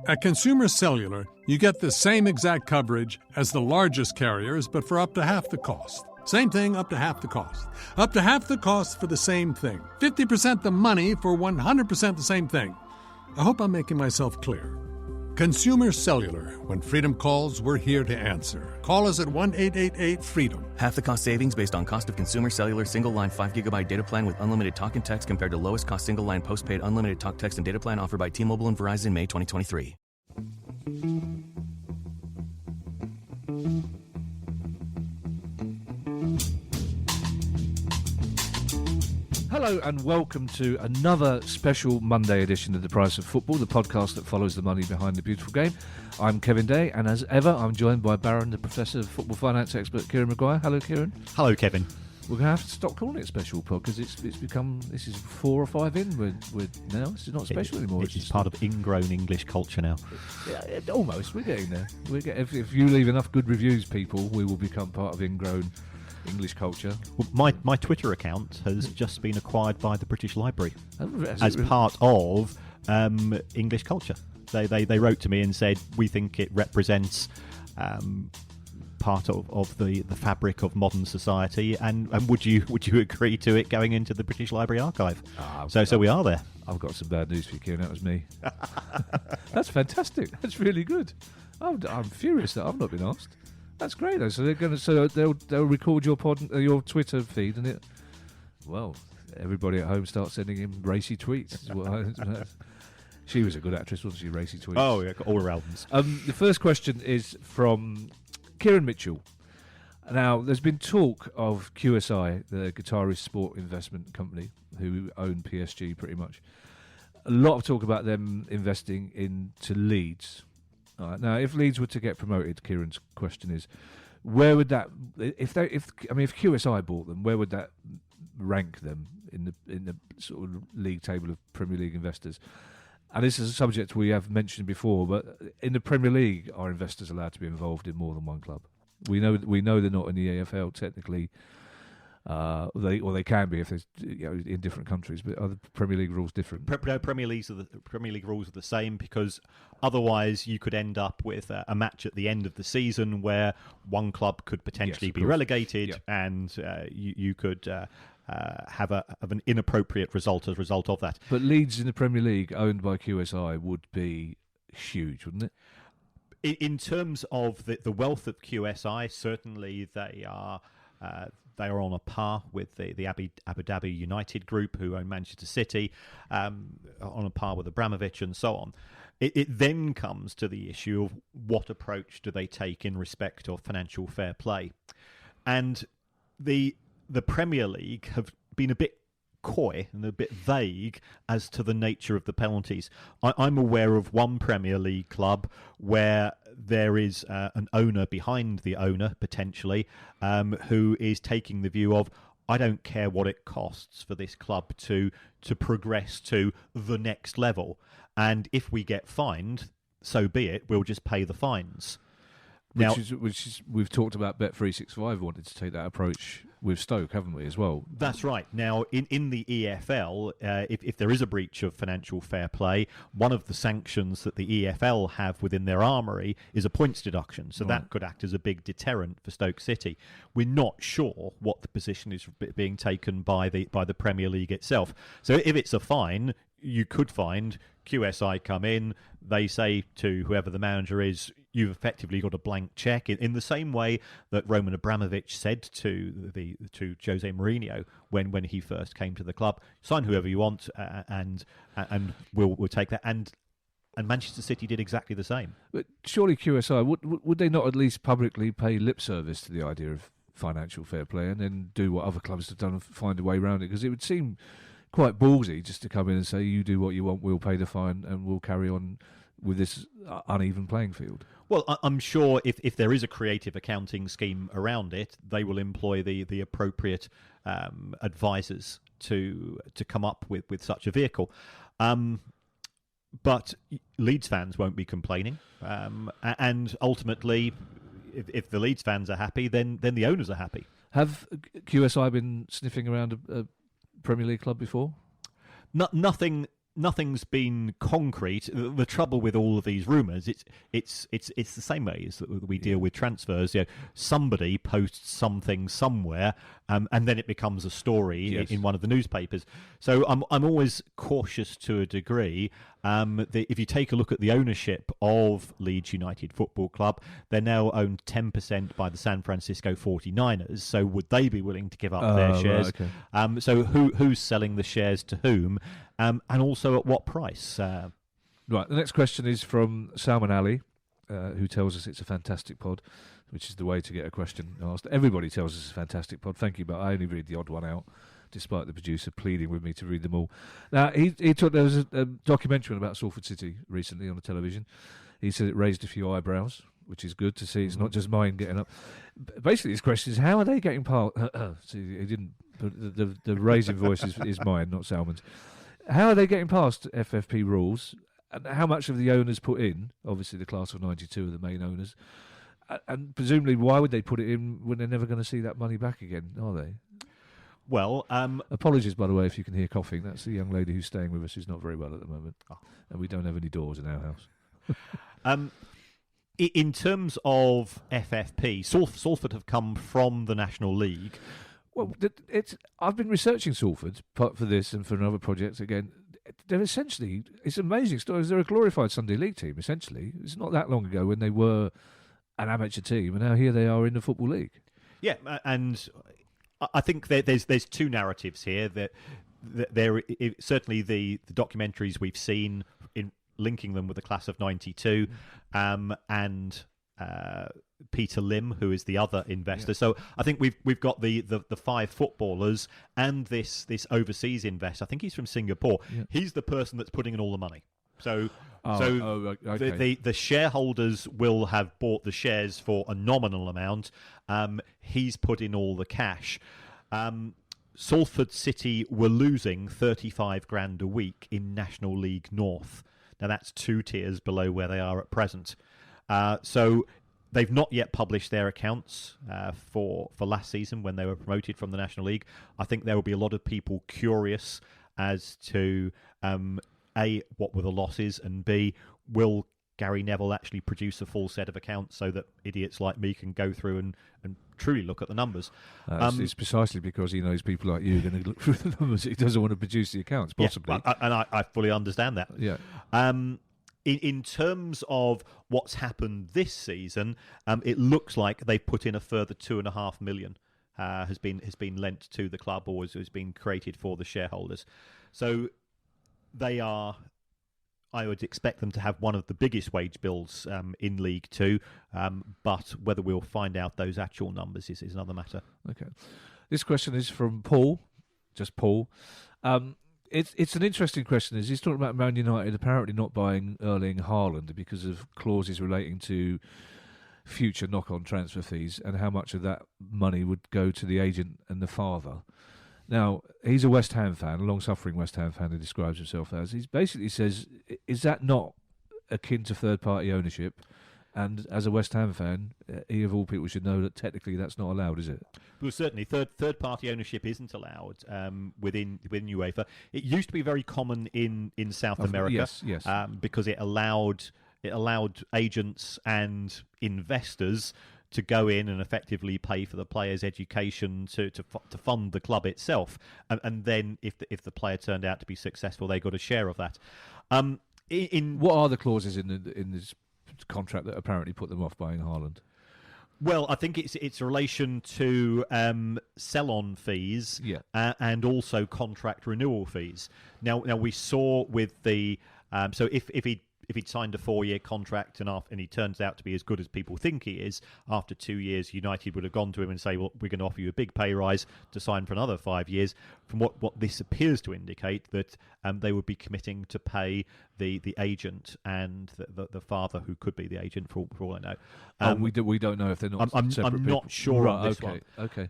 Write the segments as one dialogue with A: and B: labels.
A: At Consumer Cellular, you get the same exact coverage as the largest carriers, but for up to half the cost. Same thing, up to half the cost. Up to half the cost for the same thing. 50% the money for 100% the same thing. I hope I'm making myself clear. Consumer Cellular. When freedom calls, we're here to answer. Call us at 1-888-FREEDOM.
B: Half the cost savings based on cost of Consumer Cellular single-line 5GB data plan with unlimited talk and text compared to lowest cost single-line postpaid unlimited talk, text, and data plan offered by T-Mobile and Verizon May 2023.
C: Hello and welcome to another special Monday edition of The Price of Football, the podcast that follows the money behind the beautiful game. I'm Kevin Day, and as ever, I'm joined by Baron, the Professor of Football Finance expert, Kieran Maguire. Hello, Kieran.
D: Hello, Kevin.
C: We're going to have to stop calling it special pod because it's become, this is 4 or 5 in. We're now, this is not special anymore.
D: It's part of ingrown English culture now.
C: Yeah, almost. We're getting there. If you leave enough good reviews, people, we will become part of ingrown English culture.
D: Well, my Twitter account has just been acquired by the British Library as
C: really?
D: part of English culture. They wrote to me and said, we think it represents part of the fabric of modern society, and would you agree to it going into the British Library archive? So we are there.
C: I've got some bad news for you, Kieran. That was me. That's fantastic. That's really good. I'm furious that I've not been asked. That's great though. So they'll record your your Twitter feed, and everybody at home starts sending him racy tweets. She was a good actress, wasn't she? Racy tweets.
D: Oh yeah, got all her albums.
C: The first question is from Kieran Mitchell. Now, there's been talk of QSI, the Qatar Sports Investment company, who own PSG pretty much. A lot of talk about them investing into Leeds. All right, now, if Leeds were to get promoted, Kieran's question is, where would that, if QSI bought them, where would that rank them in the sort of league table of Premier League investors? And this is a subject we have mentioned before, but in the Premier League, are investors allowed to be involved in more than one club? We know they're not in the AFL technically. They can be if there's in different countries, but are the Premier League rules different?
D: Premier League rules are the same, because otherwise you could end up with a match at the end of the season where one club could potentially be relegated, and you could have an inappropriate result as a result of that.
C: But Leeds in the Premier League, owned by QSI, would be huge, wouldn't it?
D: In terms of the wealth of QSI, certainly they are on a par with the Abu Dhabi United group, who own Manchester City, on a par with Abramovich and so on. It then comes to the issue of what approach do they take in respect of financial fair play. And the Premier League have been a bit coy and a bit vague as to the nature of the penalties. I'm aware of one Premier League club where there is an owner behind the owner, potentially, who is taking the view of, I don't care what it costs for this club to progress to the next level. And if we get fined, so be it, we'll just pay the fines.
C: Which is we've talked about Bet365 wanted to take that approach with Stoke, haven't we, as well?
D: That's right. Now, in the EFL, if there is a breach of financial fair play, one of the sanctions that the EFL have within their armoury is a points deduction. So that could act as a big deterrent for Stoke City. We're not sure what the position is being taken by the Premier League itself. So if it's a fine, you could find QSI come in, they say to whoever the manager is, you've effectively got a blank check, in the same way that Roman Abramovich said to Jose Mourinho when he first came to the club, sign whoever you want, and we'll take that. And Manchester City did exactly the same.
C: But surely QSI, would they not at least publicly pay lip service to the idea of financial fair play and then do what other clubs have done and find a way around it? Because it would seem quite ballsy just to come in and say, you do what you want, we'll pay the fine, and we'll carry on with this uneven playing field.
D: Well, I'm sure if there is a creative accounting scheme around it, they will employ the appropriate advisors to come up with such a vehicle. But Leeds fans won't be complaining, and ultimately, if the Leeds fans are happy, then the owners are happy.
C: Have QSI been sniffing around a Premier League club before?
D: Nothing nothing's been concrete. The trouble with all of these rumours, it's the same way as that we deal with transfers. Somebody posts something somewhere, and then it becomes a story in one of the newspapers. So I'm always cautious to a degree. If you take a look at the ownership of Leeds United Football Club, they're now owned 10% by the San Francisco 49ers. So would they be willing to give up their shares?
C: Right, okay.
D: So who's selling the shares to whom? And also at what price?
C: Right, the next question is from Salman Ali, who tells us it's a fantastic pod, which is the way to get a question asked. Everybody tells us it's a fantastic pod, thank you, but I only read the odd one out, despite the producer pleading with me to read them all. Now, he took, there was a documentary about Salford City recently on the television. He said it raised a few eyebrows, which is good to see. It's not just mine getting up. Basically, his question is, how are they getting past... See, he didn't... The raising voice is mine, not Salman's. How are they getting past FFP rules? And how much have the owners put in? Obviously, the class of 92 are the main owners. And presumably, why would they put it in when they're never going to see that money back again, are they?
D: Well,
C: apologies, by the way, if you can hear coughing. That's the young lady who's staying with us who's not very well at the moment. And we don't have any doors in our house.
D: In terms of FFP, Salford have come from the National League.
C: Well, I've been researching Salford for this and for another project again. They're essentially, it's an amazing story. They're a glorified Sunday League team, essentially. It's not that long ago when they were an amateur team, and now here they are in the Football League.
D: Yeah, and I think there's two narratives here. That there certainly the documentaries we've seen in linking them with the class of 92, and Peter Lim, who is the other investor. Yeah. So I think we've got the five footballers and this overseas investor. I think he's from Singapore. Yeah. He's the person that's putting in all the money. So
C: okay.
D: the shareholders will have bought the shares for a nominal amount. He's put in all the cash. Salford City were losing 35 grand a week in National League North. Now that's 2 tiers below where they are at present. So they've not yet published their accounts for last season when they were promoted from the National League. I think there will be a lot of people curious as to A, what were the losses, and B, will Gary Neville actually produce a full set of accounts so that idiots like me can go through and truly look at the numbers.
C: It's precisely because he knows people like you are going to look through the numbers. He doesn't want to produce the accounts, possibly.
D: Yeah, and I fully understand that.
C: Yeah.
D: In terms of what's happened this season, it looks like they've put in a further $2.5 million has been lent to the club, or has been created for the shareholders. So they are, I would expect them to have one of the biggest wage bills in League Two, but whether we'll find out those actual numbers is another matter.
C: Okay. This question is from Paul, just Paul. It's an interesting question. He's talking about Man United apparently not buying Erling Haaland because of clauses relating to future knock-on transfer fees and how much of that money would go to the agent and the father. Now, he's a West Ham fan, a long-suffering West Ham fan, he describes himself as. He basically says, is that not akin to third-party ownership? And as a West Ham fan, he of all people should know that technically that's not allowed, is it?
D: Well, certainly third-party ownership isn't allowed within UEFA. It used to be very common in South America,
C: yes.
D: Because it allowed agents and investors to go in and effectively pay for the player's education to fund the club itself, and then if the player turned out to be successful, they got a share of that.
C: What are the clauses in this contract that apparently put them off buying Haaland?
D: Well, I think it's a relation to sell-on fees, and also contract renewal fees. Now we saw with the so if he'd signed a 4-year contract and he turns out to be as good as people think he is, after 2 years, United would have gone to him and say, well, we're going to offer you a big pay rise to sign for another 5 years. From what this appears to indicate, that they would be committing to pay the agent and the father, who could be the agent for all I know.
C: We don't know if they're not
D: I'm
C: separate people.
D: not sure on this one.
C: Okay.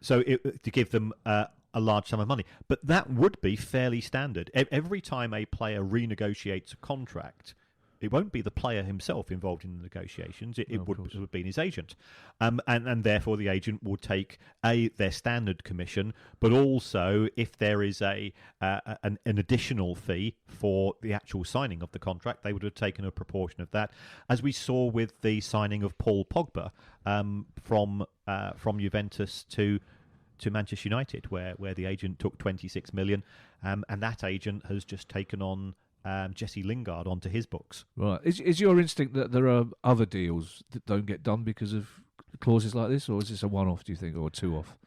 D: So to give them a large sum of money. But that would be fairly standard. Every time a player renegotiates a contract, it won't be the player himself involved in the negotiations. It would have been his agent, and therefore the agent will take their standard commission, but also if there is an additional fee for the actual signing of the contract, they would have taken a proportion of that, as we saw with the signing of Paul Pogba from Juventus to Manchester United, where the agent took 26 million, and that agent has just taken on Jesse Lingard onto his books.
C: Right. Is your instinct that there are other deals that don't get done because of clauses like this, or is this a one-off, do you think, or a two-off?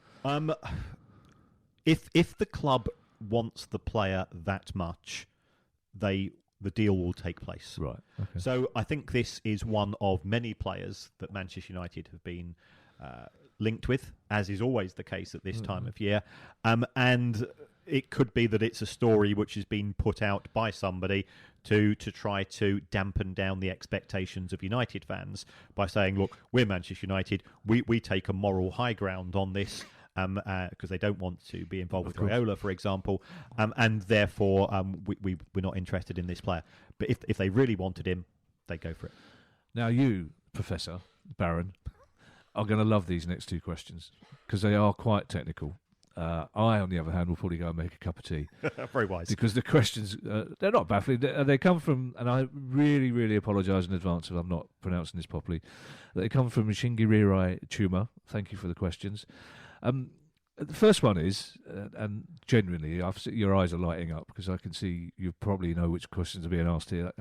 D: If the club wants the player that much, the deal will take place.
C: Right. Okay.
D: So I think this is one of many players that Manchester United have been linked with, as is always the case at this time of year. And it could be that it's a story which has been put out by somebody to try to dampen down the expectations of United fans by saying, look, we're Manchester United, we take a moral high ground on this, because they don't want to be involved with Raiola, for example, and therefore we're not interested in this player. But if they really wanted him, they'd go for it.
C: Now you, Professor Barron, are going to love these next two questions because they are quite technical. I, on the other hand, will probably go and make a cup of tea.
D: Very wise.
C: Because the questions, they're not baffling. They come from, and I really, really apologise in advance if I'm not pronouncing this properly. They come from Shingirirai Chuma. Thank you for the questions. The first one is, and genuinely, your eyes are lighting up because I can see you probably know which questions are being asked here.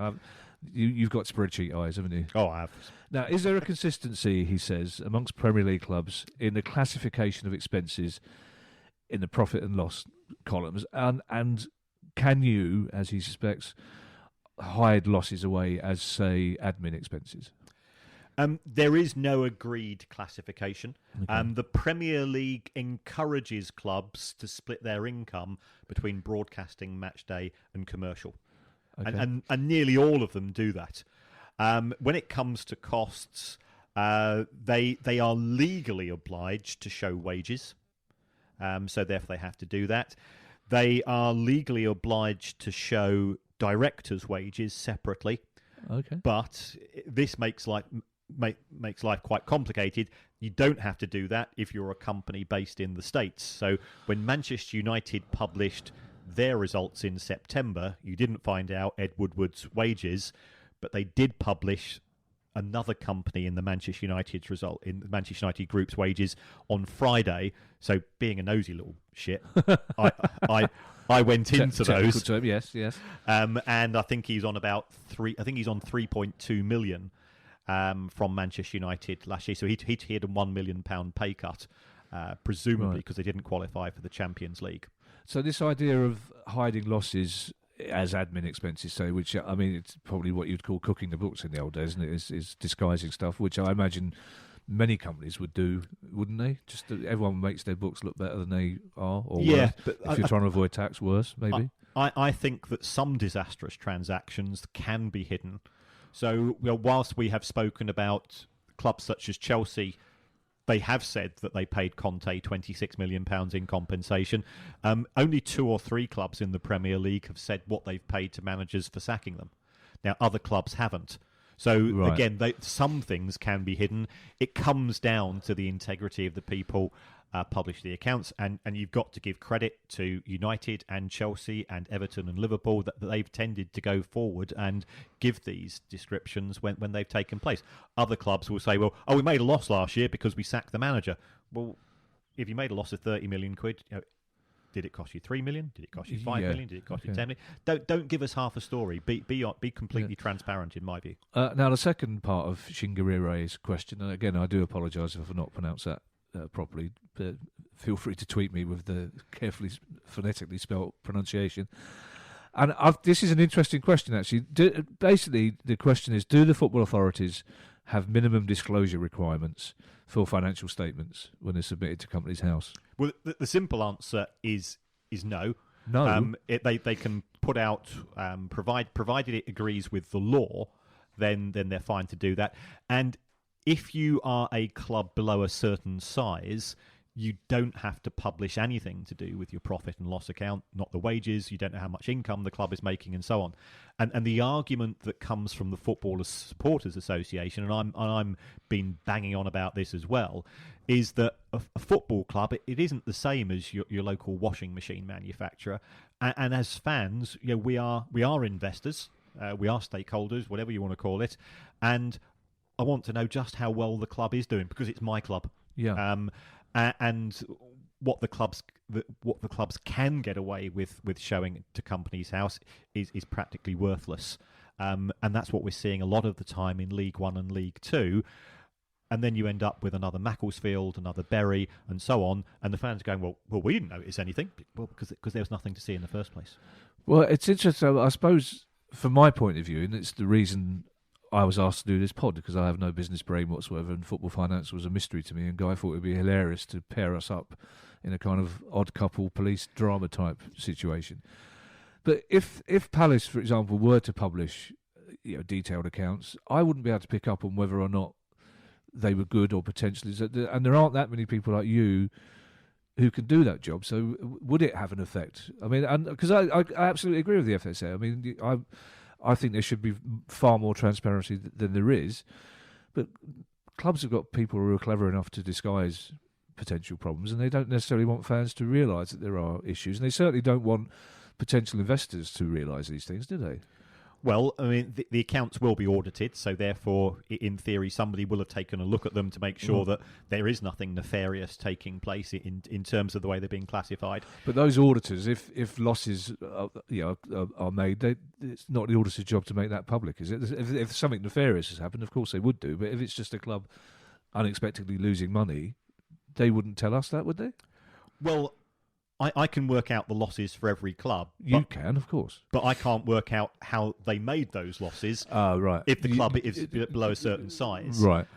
C: You've got spreadsheet eyes, haven't you?
D: Oh, I have.
C: Now, is there a consistency, he says, amongst Premier League clubs in the classification of expenses in the profit and loss columns? And can you, as he suspects, hide losses away as, say, admin expenses?
D: There is no agreed classification.
C: Okay.
D: The Premier League encourages clubs to split their income between broadcasting, match day, and commercial.
C: Okay.
D: And nearly all of them do that. When it comes to costs, they are legally obliged to show wages. So therefore they have to do that. They are legally obliged to show directors' wages separately.
C: Okay.
D: But this makes life quite complicated. You don't have to do that if you're a company based in the States. So when Manchester United published their results in September, you didn't find out Ed Woodward's wages, but they did publish another company in the Manchester United's result, in the Manchester United group's wages, on Friday. So being a nosy little shit, I went into those.
C: Term, yes.
D: And I think he's on about 3.2 million from Manchester United last year. So he had a £1 million pay cut, presumably because they didn't qualify for the Champions League.
C: So this idea of hiding losses as admin expenses, say, which, I mean, it's probably what you'd call cooking the books in the old days, isn't it? Is disguising stuff, which I imagine many companies would do, wouldn't they? Just everyone makes their books look better than they are, or worse. But if you're trying to avoid tax, worse, maybe.
D: I think that some disastrous transactions can be hidden. So, whilst we have spoken about clubs such as Chelsea, they have said that they paid Conte £26 million in compensation. Only 2 or 3 clubs in the Premier League have said what they've paid to managers for sacking them. Now, other clubs haven't. So, again, some things can be hidden. It comes down to the integrity of the people publish the accounts, and you've got to give credit to United and Chelsea and Everton and Liverpool that they've tended to go forward and give these descriptions when they've taken place. Other clubs will say, well, we made a loss last year because we sacked the manager. Well, if you made a loss of 30 million quid, did it cost you 3 million? Did it cost you 5 million? Did it cost you 10 million? Don't give us half a story. Be completely transparent, in my view.
C: Now, the second part of Shingirire's question, and again, I do apologise if I've not pronounced that properly, but feel free to tweet me with the carefully phonetically spelt pronunciation. And this is an interesting question, actually. Basically, the question is, do the football authorities have minimum disclosure requirements for financial statements when they're submitted to Companies House?
D: Well, the simple answer is no.
C: No.
D: They can put out, provided it agrees with the law, then they're fine to do that. And if you are a club below a certain size, you don't have to publish anything to do with your profit and loss account, not the wages. You don't know how much income the club is making, and so on. And the argument that comes from the Footballers Supporters Association, and I'm been banging on about this as well, is that a football club, it isn't the same as your local washing machine manufacturer. And as fans, we are investors, we are stakeholders, whatever you want to call it, and I want to know just how well the club is doing, because it's my club.
C: Yeah.
D: And what the clubs can get away with showing to Companies House is practically worthless, and that's what we're seeing a lot of the time in League One and League Two. And then you end up with another Macclesfield, another Bury, and so on, and the fans going, well, we didn't notice anything, well, because there was nothing to see in the first place.
C: Well, it's interesting, I suppose, from my point of view, and it's the reason I was asked to do this pod, because I have no business brain whatsoever, and football finance was a mystery to me, and Guy thought it would be hilarious to pair us up in a kind of odd couple police drama type situation. But if Palace, for example, were to publish detailed accounts, I wouldn't be able to pick up on whether or not they were good or potentially, and there aren't that many people like you who can do that job. So would it have an effect? I mean, because I absolutely agree with the FSA. I mean, I think there should be far more transparency than there is. But clubs have got people who are clever enough to disguise potential problems, and they don't necessarily want fans to realise that there are issues, and they certainly don't want potential investors to realise these things, do they?
D: Well, I mean, the accounts will be audited, so therefore, in theory, somebody will have taken a look at them to make sure that there is nothing nefarious taking place in terms of the way they're being classified.
C: But those auditors, if losses are made, it's not the auditor's job to make that public, is it? If something nefarious has happened, of course they would do. But if it's just a club unexpectedly losing money, they wouldn't tell us that, would they?
D: Well, I can work out the losses for every club.
C: You can, of course.
D: But I can't work out how they made those losses.
C: Right.
D: If the club is below a certain size.
C: Right.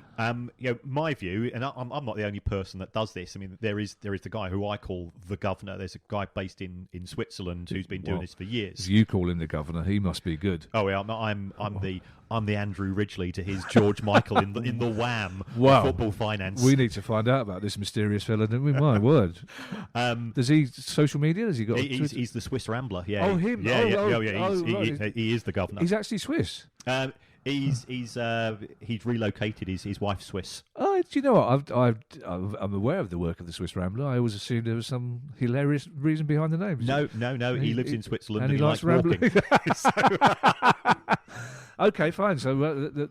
D: My view, and I'm not the only person that does this. I mean, there is the guy who I call the governor. There's a guy based in Switzerland who's been doing this for years.
C: If you call him the governor, he must be good.
D: Oh yeah, I'm the Andrew Ridgeley to his George Michael in the Wham
C: Wow.
D: football finance.
C: We need to find out about this mysterious fella, don't we? My word. Does he social media? Has he got?
D: He's the Swiss Rambler. Yeah.
C: Oh, him.
D: He is the governor.
C: He's actually Swiss.
D: He's relocated. His wife's Swiss.
C: Oh, do you know what? I'm aware of the work of the Swiss Rambler. I always assumed there was some hilarious reason behind the name.
D: No. He lives in Switzerland and he likes
C: rambling.
D: Walking.
C: Okay, fine. So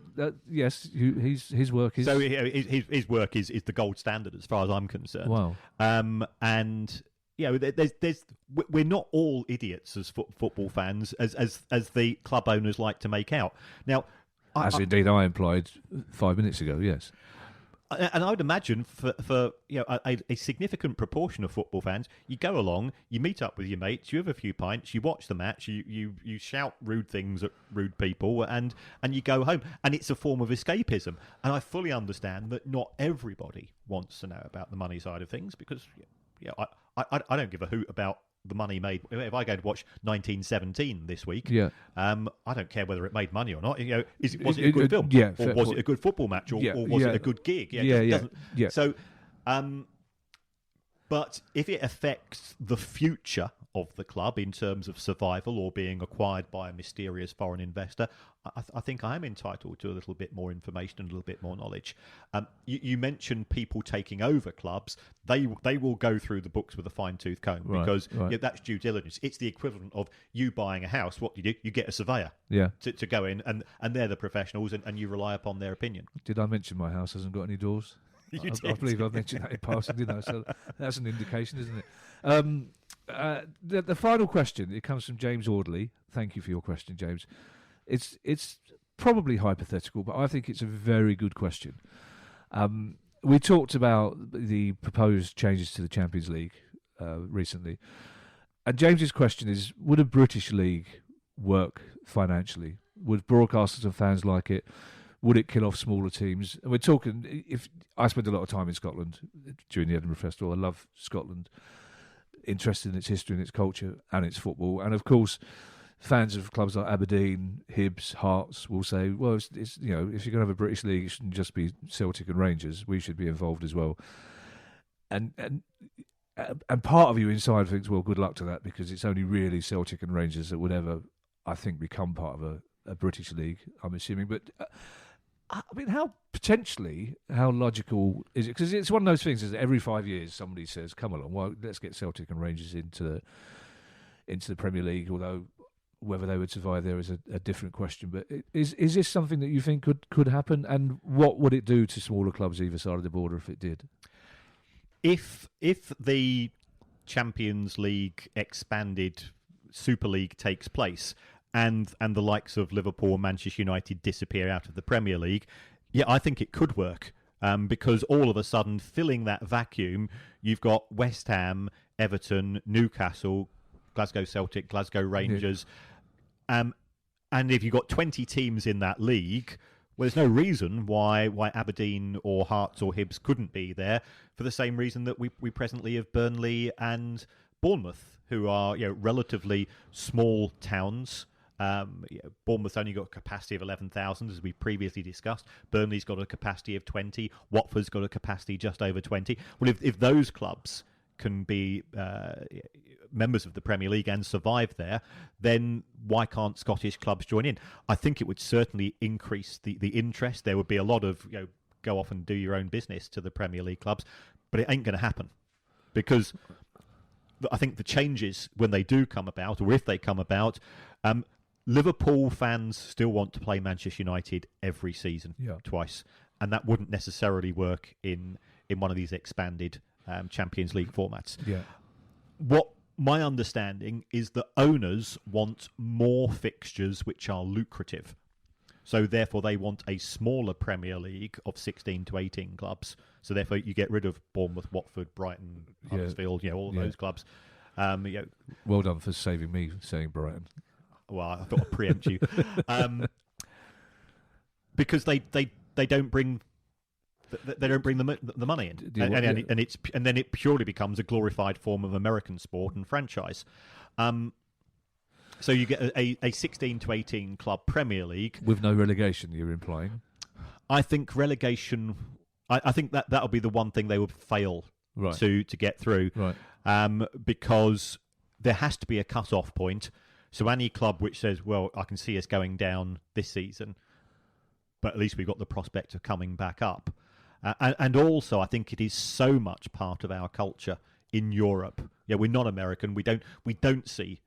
C: yes, his work is.
D: So his work is the gold standard as far as I'm concerned.
C: Wow.
D: And we're not all idiots as football fans, as the club owners like to make out. Now,
C: as indeed I implied 5 minutes ago. Yes.
D: And I would imagine for a significant proportion of football fans, you go along, you meet up with your mates, you have a few pints, you watch the match, you shout rude things at rude people, and you go home. And it's a form of escapism. And I fully understand that not everybody wants to know about the money side of things, because I don't give a hoot about the money made. If I go to watch 1917 this week, I don't care whether it made money or not. Was it a good film?
C: Yeah,
D: or was it a good football match? Or was it a good gig? So, but if it affects the future of the club in terms of survival or being acquired by a mysterious foreign investor, I think I am entitled to a little bit more information and a little bit more knowledge. You mentioned people taking over clubs. They will go through the books with a fine-tooth comb, because that's due diligence. It's the equivalent of you buying a house. What do? You get a surveyor to go in, and they're the professionals, and you rely upon their opinion.
C: Did I mention my house hasn't got any doors? I believe I mentioned that in passing, didn't I? So that's an indication, isn't it? The final question, it comes from James Audley. Thank you for your question, James. It's probably hypothetical, but I think it's a very good question. We talked about the proposed changes to the Champions League recently, and James's question is: would a British league work financially? Would broadcasters and fans like it? Would it kill off smaller teams? And we're talking, if I spent a lot of time in Scotland during the Edinburgh Festival. I love Scotland, interested in its history and its culture and its football. And of course, fans of clubs like Aberdeen, Hibs, Hearts will say, well, it's if you're going to have a British league, it shouldn't just be Celtic and Rangers. We should be involved as well. and part of you inside thinks, well, good luck to that, because it's only really Celtic and Rangers that would ever, I think, become part of a British league, I'm assuming. But I mean, how logical is it? Because it's one of those things, is that every 5 years somebody says, come along, well, let's get Celtic and Rangers into the Premier League, although whether they would survive there is a different question. But is this something that you think could happen? And what would it do to smaller clubs either side of the border if it did?
D: If the Champions League expanded Super League takes place and the likes of Liverpool and Manchester United disappear out of the Premier League, yeah, I think it could work. Because all of a sudden, filling that vacuum, you've got West Ham, Everton, Newcastle, Glasgow Celtic, Glasgow Rangers. Yeah. And if you've got 20 teams in that league, well, there's no reason why Aberdeen or Hearts or Hibs couldn't be there, for the same reason that we presently have Burnley and Bournemouth, who are relatively small towns. Bournemouth's only got a capacity of 11,000, as we previously discussed. Burnley's got a capacity of 20. Watford's got a capacity just over 20. Well, if those clubs can be members of the Premier League and survive there, then why can't Scottish clubs join in? I think it would certainly increase the interest. There would be a lot of go off and do your own business to the Premier League clubs, but it ain't going to happen, because I think the changes, when they do come about, or if they come about, Liverpool fans still want to play Manchester United every season, twice, and that wouldn't necessarily work in one of these expanded Champions League formats. Yeah. What my understanding is that owners want more fixtures which are lucrative. So therefore they want a smaller Premier League of 16 to 18 clubs. So therefore you get rid of Bournemouth, Watford, Brighton, Huddersfield, all those clubs.
C: Well done for saving me saying Brighton.
D: Well, I thought I'd preempt you. Because they don't bring the money in, and then it purely becomes a glorified form of American sport and franchise. So you get a 16 to 18 club Premier League
C: with no relegation. You're implying?
D: I think relegation. I think that'll be the one thing they would fail to get through, because there has to be a cut-off point. So any club which says, "Well, I can see us going down this season, but at least we've got the prospect of coming back up." And also, I think it is so much part of our culture in Europe. Yeah, we're not American. We don't see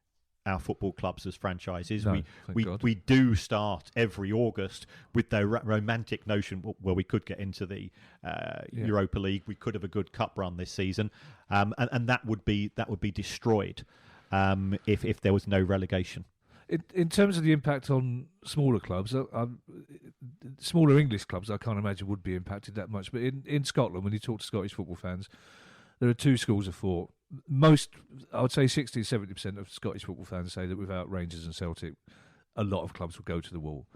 D: our football clubs as franchises.
C: No,
D: we do start every August with the romantic notion, well, we could get into the Europa League. We could have a good cup run this season, and that would be destroyed if there was no relegation.
C: In terms of the impact on smaller clubs, smaller English clubs, I can't imagine would be impacted that much. But in Scotland, when you talk to Scottish football fans, there are two schools of thought. Most, I would say 60-70% of Scottish football fans say that without Rangers and Celtic, a lot of clubs would go to the wall.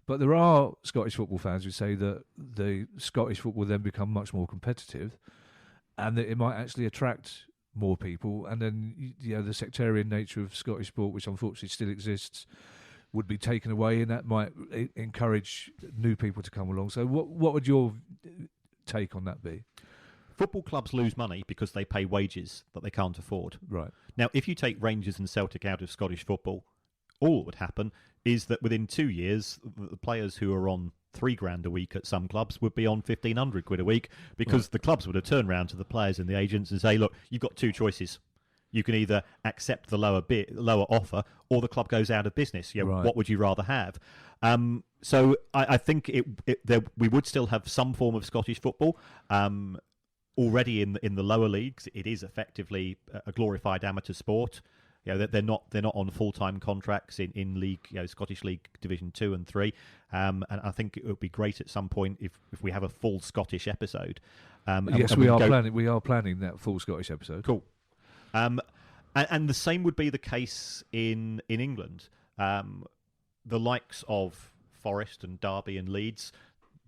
C: But there are Scottish football fans who say that the Scottish football then become much more competitive, and that it might actually attract more people, and then the sectarian nature of Scottish sport, which unfortunately still exists, would be taken away, and that might encourage new people to come along. So what would your take on that be?
D: Football clubs lose money because they pay wages that they can't afford.
C: Right.
D: Now, if you take Rangers and Celtic out of Scottish football, all that would happen is that within 2 years, the players who are on £3,000 a week at some clubs would be on £1,500 a week, because the clubs would have turned around to the players and the agents and say, look, you've got two choices. You can either accept the lower offer, or the club goes out of business. What would you rather have? So I think we would still have some form of Scottish football. Already in the lower leagues, it is effectively a glorified amateur sport. They're not on full-time contracts in league, Scottish League Division 2 and 3. And I think it would be great at some point if we have a full Scottish episode.
C: Yes, we are planning that full Scottish episode.
D: Cool. And the same would be the case in England. The likes of Forest and Derby and Leeds,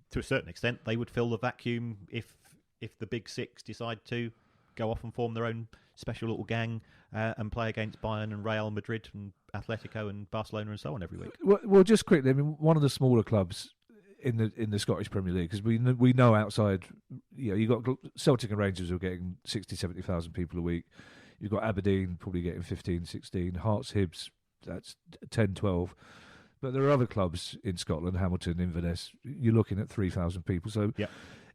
D: to a certain extent, they would fill the vacuum if the Big Six decide to go off and form their own special little gang and play against Bayern and Real Madrid and Atletico and Barcelona and so on every week.
C: Well, just quickly, I mean, one of the smaller clubs in the Scottish Premier League, because we know outside, you got Celtic and Rangers who are getting 60, 70,000 people a week. You've got Aberdeen probably getting 15, 16. Hearts, Hibs, that's 10, 12. But there are other clubs in Scotland, Hamilton, Inverness, you're looking at 3,000 people. So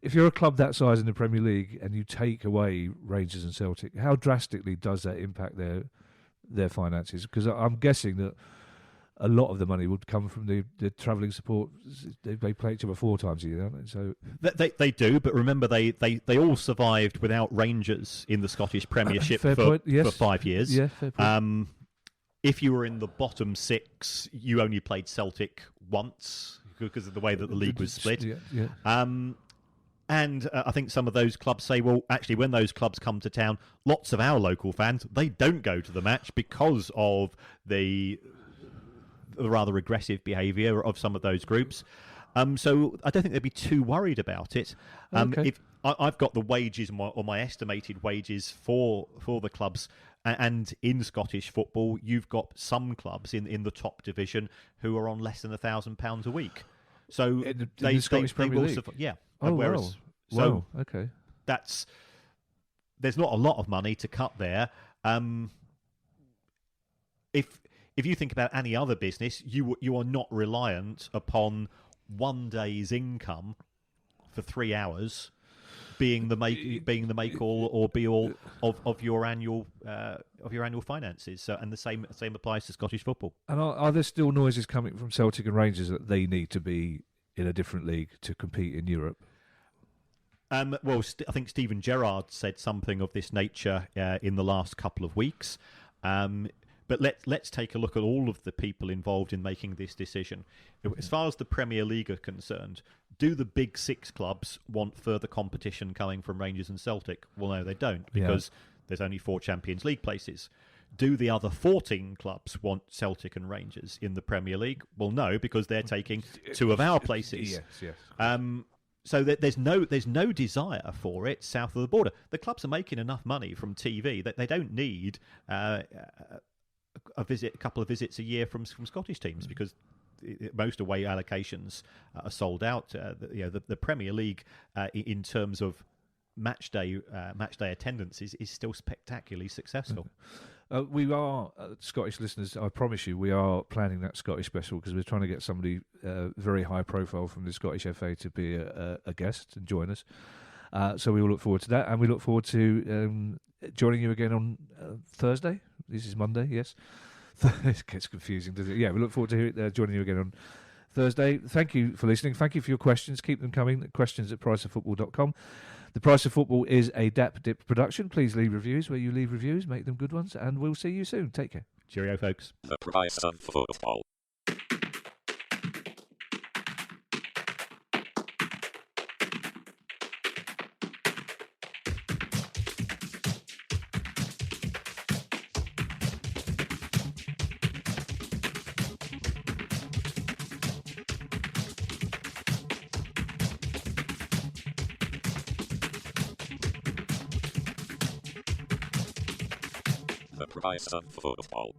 C: if you're a club that size in the Premier League and you take away Rangers and Celtic, how drastically does that impact their finances? Because I'm guessing that a lot of the money would come from the travelling support. They play each other 4 times a year, don't they? So
D: they do, but remember they all survived without Rangers in the Scottish Premiership for 5 years.
C: Yeah, fair point.
D: If you were in the bottom 6, you only played Celtic once because of the way that the league was split. And I think some of those clubs say, well, actually, when those clubs come to town, lots of our local fans, they don't go to the match because of the rather aggressive behaviour of some of those groups. So I don't think they'd be too worried about it. If I've got the wages or my estimated wages for the clubs, and in Scottish football, you've got some clubs in the top division who are on less than £1,000 a week. So
C: in the Scottish Premier League,
D: whereas
C: wow. Okay,
D: there's not a lot of money to cut there. If you think about any other business, you are not reliant upon one day's income for 3 hours being the make all or be all of your annual finances. So, and the same applies to Scottish football.
C: And are there still noises coming from Celtic and Rangers that they need to be in a different league to compete in Europe?
D: Well, I think Stephen Gerrard said something of this nature in the last couple of weeks. But let's take a look at all of the people involved in making this decision. As far as the Premier League are concerned, do the big 6 clubs want further competition coming from Rangers and Celtic? Well, no, they don't, because there's only 4 Champions League places. Do the other 14 clubs want Celtic and Rangers in the Premier League? Well, no, because they're taking 2 of our places.
C: Yes.
D: So there's no desire for it south of the border. The clubs are making enough money from TV that they don't need a couple of visits a year from Scottish teams, because most away allocations are sold out. The Premier League, in terms of match day attendance, is still spectacularly successful.
C: We are, Scottish listeners, I promise you, we are planning that Scottish special, because we're trying to get somebody very high profile from the Scottish FA to be a guest and join us. So we will look forward to that, and we look forward to joining you again on Thursday. This is Monday, yes. It gets confusing, doesn't it? Yeah, we look forward to joining you again on Thursday. Thank you for listening. Thank you for your questions. Keep them coming. questions@priceoffootball.com. The Price of Football is a DAP production. Please leave reviews where you leave reviews. Make them good ones, and we'll see you soon. Take care.
D: Cheerio, folks.
E: The Price of Football. The Price of Football.